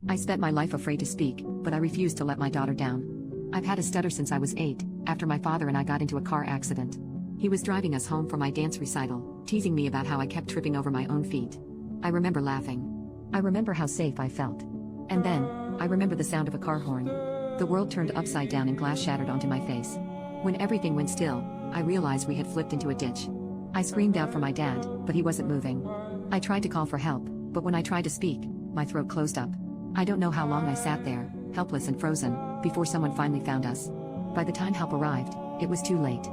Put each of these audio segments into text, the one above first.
I spent my life afraid to speak, but I refused to let my daughter down. I've had a stutter since I was 8, after my father and I got into a car accident. He was driving us home from my dance recital, teasing me about how I kept tripping over my own feet. I remember laughing. I remember how safe I felt. And then, I remember the sound of a car horn. The world turned upside down and glass shattered onto my face. When everything went still, I realized we had flipped into a ditch. I screamed out for my dad, but he wasn't moving. I tried to call for help, but when I tried to speak, my throat closed up. I don't know how long I sat there, helpless and frozen, before someone finally found us. By the time help arrived, it was too late.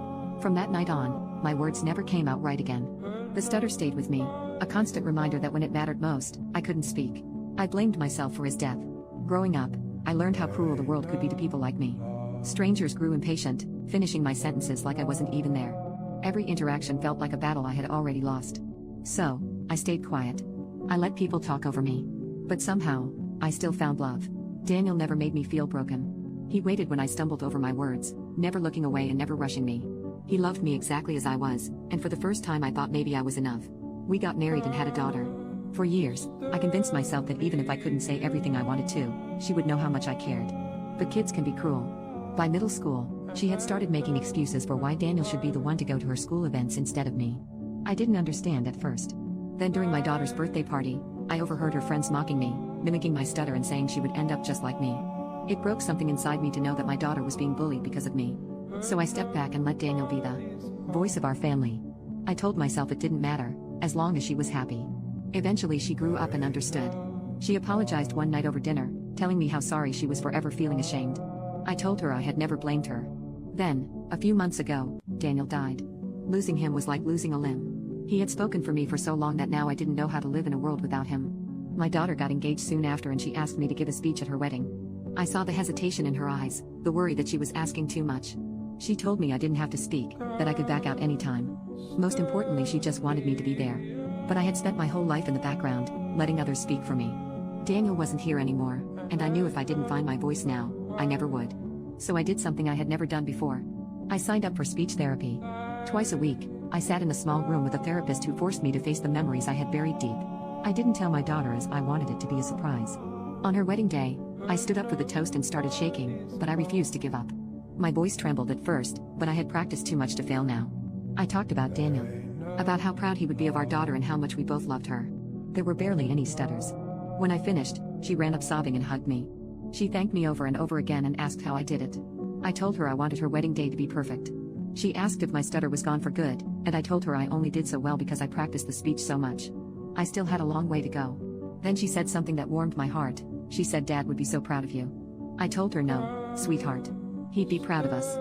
From that night on, my words never came out right again. The stutter stayed with me, a constant reminder that when it mattered most, I couldn't speak. I blamed myself for his death. Growing up, I learned how cruel the world could be to people like me. Strangers grew impatient, finishing my sentences like I wasn't even there. Every interaction felt like a battle I had already lost. So, I stayed quiet. I let people talk over me. But somehow, I still found love. Daniel never made me feel broken. He waited when I stumbled over my words, never looking away and never rushing me. He loved me exactly as I was, and for the first time I thought maybe I was enough. We got married and had a daughter. For years, I convinced myself that even if I couldn't say everything I wanted to, she would know how much I cared. But kids can be cruel. By middle school, she had started making excuses for why Daniel should be the one to go to her school events instead of me. I didn't understand at first. Then during my daughter's birthday party, I overheard her friends mocking me, mimicking my stutter and saying she would end up just like me. It broke something inside me to know that my daughter was being bullied because of me. So I stepped back and let Daniel be the voice of our family. I told myself it didn't matter, as long as she was happy. Eventually she grew up and understood. She apologized one night over dinner, telling me how sorry she was forever feeling ashamed. I told her I had never blamed her. Then, a few months ago, Daniel died. Losing him was like losing a limb. He had spoken for me for so long that now I didn't know how to live in a world without him. My daughter got engaged soon after and she asked me to give a speech at her wedding. I saw the hesitation in her eyes, the worry that she was asking too much. She told me I didn't have to speak, that I could back out anytime. Most importantly, she just wanted me to be there. But I had spent my whole life in the background, letting others speak for me. Daniel wasn't here anymore, and I knew if I didn't find my voice now, I never would. So I did something I had never done before. I signed up for speech therapy. Twice a week, I sat in a small room with a therapist who forced me to face the memories I had buried deep. I didn't tell my daughter as I wanted it to be a surprise. On her wedding day, I stood up for the toast and started shaking, but I refused to give up. My voice trembled at first, but I had practiced too much to fail now. I talked about Daniel. About how proud he would be of our daughter and how much we both loved her. There were barely any stutters. When I finished, she ran up sobbing and hugged me. She thanked me over and over again and asked how I did it. I told her I wanted her wedding day to be perfect. She asked if my stutter was gone for good, and I told her I only did so well because I practiced the speech so much. I still had a long way to go. Then she said something that warmed my heart. She said Dad would be so proud of you. I told her no, sweetheart. He'd be proud of us.